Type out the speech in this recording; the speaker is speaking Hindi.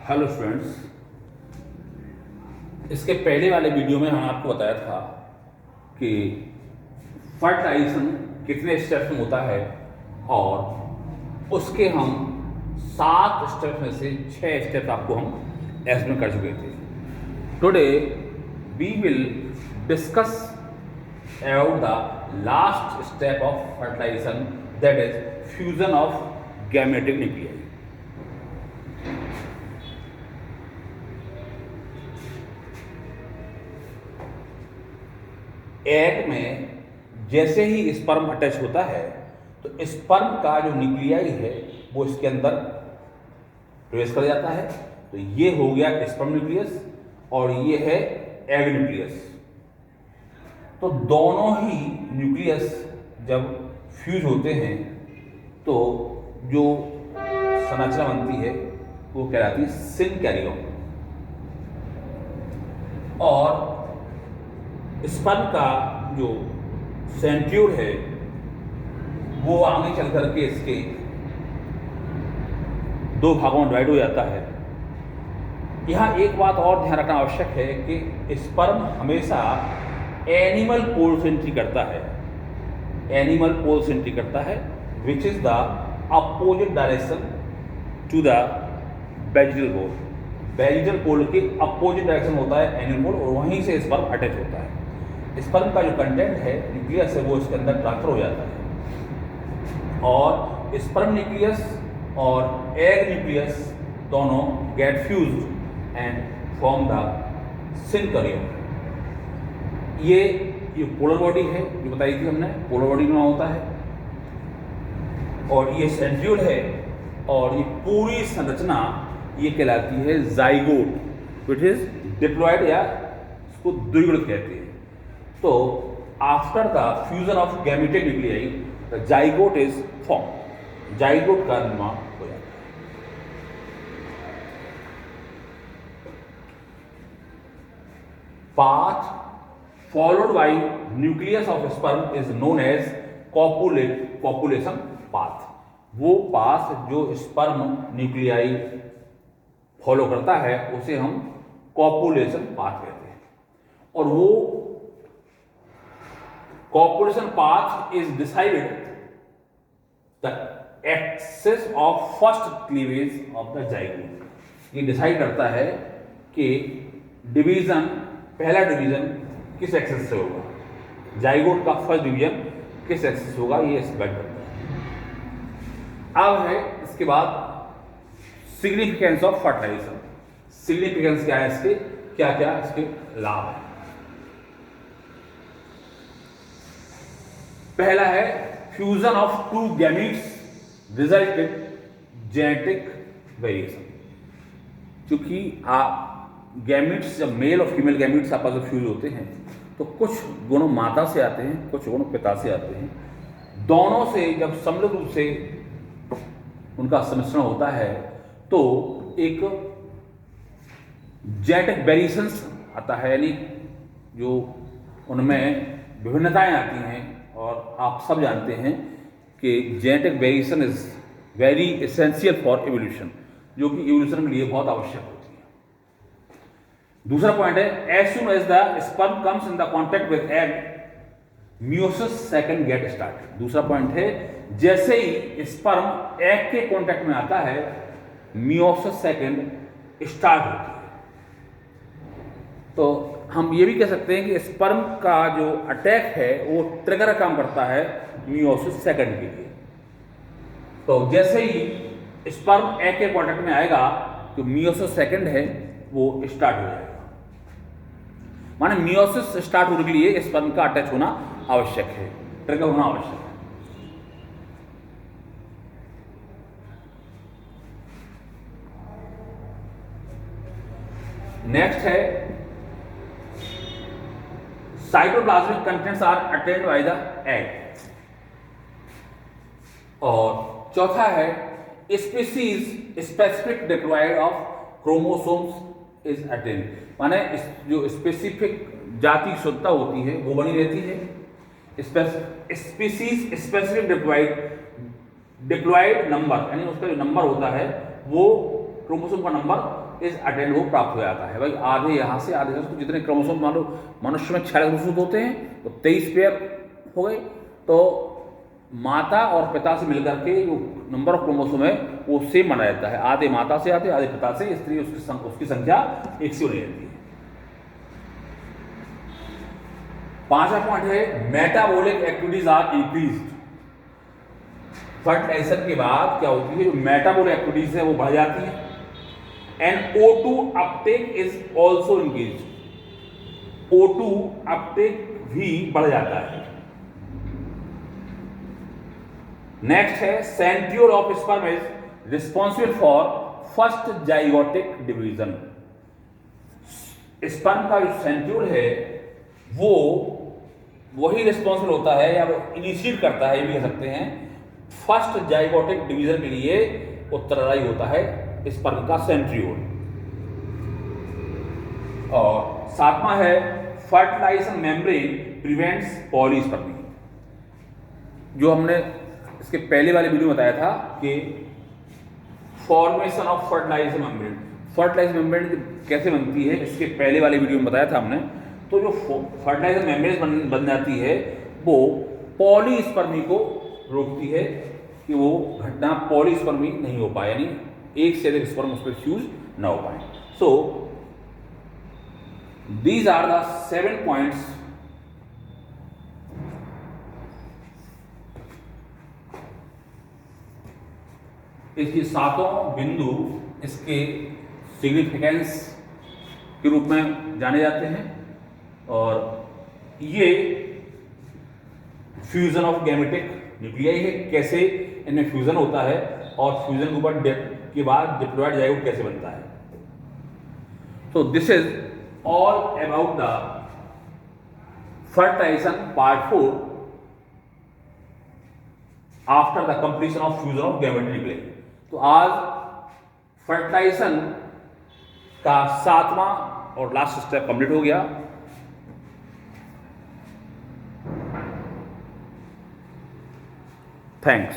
हेलो स्टूडेंट्स, इसके पहले वाले वीडियो में हमने आपको बताया था कि फर्टिलाइजेशन कितने स्टेप्स में होता है और उसके हम 7 स्टेप्स में से 6 स्टेप्स आपको हम एक्सप्लेन कर चुके थे। Today we will discuss about the last step of fertilization, that is fusion of gametic nuclei. Egg में जैसे ही स्पर्म अटैच होता है तो स्पर्म का जो न्यूक्लियाई है वो इसके अंदर प्रवेश कर जाता है। तो ये हो गया स्पर्म न्यूक्लियस और ये है एग न्यूक्लियस। तो दोनों ही न्यूक्लियस जब फ्यूज होते हैं तो जो संरचना बनती है वो कहलाती है सिनकैरियन। और स्पर्म का जो सेंट्यूल है वो आगे चल करके इसके 2 भागों में डिवाइड हो जाता है। यहाँ एक बात और ध्यान रखना आवश्यक है कि स्पर्म हमेशा एनिमल पोल से एंट्री करता है। एनिमल पोल से एंट्री करता है which is the opposite direction to the vegetal pole. Vegetal pole के अपोजिट डायरेक्शन होता है एनिमल पोल और वहीं से स्पर्म अटैच होता है। स्पर्म का जो कंटेंट है न्यूक्लियस है वो इसके अंदर ट्रांसफर हो जाता है और स्पर्म न्यूक्लियस और एग न्यूक्लियस दोनों get fused and form the synkaryon. ये पोलर बॉडी है जो बताई थी हमने, पोलर बॉडी में होता है और ये सेंट्रियोल है और ये पूरी संरचना ये कहलाती है जाइगोट विच इज डिप्लॉयड या इसको द्विगुणित कहते हैं। तो after the fusion of gametic nuclei the zygote is form. Zygote का निर्माण हो जाता है। Path followed by nucleus of sperm is known as copulation path. वो पाथ जो स्पर्म न्यूक्लियाई फॉलो करता है उसे हम कॉपुलेशन पाथ कहते हैं। और वो copulation path is decided the axis of first cleavage of the zygote. ये डिसाइड करता है कि डिवीजन, पहला डिवीजन किस एक्सेस से होगा, जाइगोट का फर्स्ट डिवीजन किस एक्सेस से होगा, ये स्पेसिफाई करता है। अब है इसके बाद सिग्निफिकेंस ऑफ फर्टिलाइजेशन। सिग्निफिकेंस क्या है इसके, क्या क्या इसके लाभ है। पहला है fusion of 2 gametes result in genetic variation. क्योंकि आप गैमीट्स, जब मेल और फीमेल गैमीट्स आपस में फ्यूज होते हैं तो कुछ गुण माता से आते हैं, कुछ गुण पिता से आते हैं। दोनों से जब सम्मिलित रूप से उनका सम्मिश्रण होता है तो एक जेनेटिक वेरिएशंस आता है, यानी जो उनमें विभिन्नताएं आती हैं। और आप सब जानते हैं कि genetic variation is very essential for evolution, जो कि एवोल्यूशन के लिए बहुत आवश्यक होती है। दूसरा पॉइंट है as soon as the sperm comes in the contact with egg meiosis second get start. दूसरा पॉइंट है जैसे ही स्पर्म एग के कॉन्टैक्ट में आता है मियोसिस सेकंड स्टार्ट होती है। तो हम ये भी कह सकते हैं कि स्पर्म का जो अटैक है वो ट्रिगर काम करता है मियोसिस सेकंड के लिए। तो जैसे ही स्पर्म एग के कॉन्टैक्ट में आएगा तो मियोसिस सेकंड है वो स्टार्ट हो जाएगा। माने मियोसिस स्टार्ट होने के लिए स्पर्म का अटैच होना आवश्यक है, ट्रिगर होना आवश्यक है। नेक्स्ट है cytoplasmic contents are attained by the egg. और चौथा है species specific diploid of chromosomes is attained. माने जो स्पेसिफिक जाति शुद्धता होती है वो बनी रहती है। स्पीसीज स्पेसिफिक डिप्लॉयड नंबर, यानी उसका जो नंबर होता है वो क्रोमोसोम का नंबर इस अटेंड वो प्राप्त हो जाता है। भाई आधे यहाँ से आधे तो जितने क्रोमोसोम मान लो मनुष्य में 6 क्रोमोसोम होते हैं तो 23 पेयर हो गए, तो माता और पिता से मिलकर के जो नंबर ऑफ क्रोमोसोम है वो सेम माना जाता है। आधे माता से आते, आधे पिता से, इसलिए उसकी संख्या एक से बनी रहती है। 5वां पॉइंट है metabolic activities are increased. Fertilization के बाद क्या होती है, जो मेटाबॉलिक एक्टिविटीज है वो बढ़ जाती है। And O2 Uptake is also increased. O2 Uptake भी बढ़ जाता है। नेक्स्ट है centriole of sperm is responsible for first zygotic division. Sperm का जो सेंट्रियोल है वो वही रिस्पॉन्सिबल होता है या वो इनिशिएट करता है, ये भी कह सकते हैं, फर्स्ट जाइगोटिक डिवीजन के लिए उत्तरदायी होता है स्पर्म का सेंट्रियोल। और 7वां है फर्टिलाइजेशन मेम्ब्रेन प्रिवेंट्स पॉलीस्पर्मी। जो हमने इसके पहले वाले वीडियो में बताया था कि formation of fertilization membrane, fertilization membrane कैसे बनती है, इसके पहले वाले वीडियो में बताया था हमने। तो जो फर्टिलाइजेशन मेम्ब्रेन बन जाती है वो पॉलीस्पर्मी को रोकती है कि वो घटना पॉलीस्पर्मी नहीं हो पाए, यानी एक से अधिक स्पर्म उस पर फ्यूज ना हो पाए। So these are the 7 points इसकी 7 बिंदु इसके सिग्निफिकेंस के रूप में जाने जाते हैं। और ये फ्यूजन ऑफ गैमेटिक न्यूक्लियाई है, कैसे इनमें फ्यूजन होता है और फ्यूजन के ऊपर के बाद डिप्लॉयड जाइगोट कैसे बनता है। So this is all about the fertilization part 4 after the completion of fusion of gametic nuclei। तो आज फर्टिलाइजेशन का 7वां और लास्ट स्टेप कंप्लीट हो गया। थैंक्स।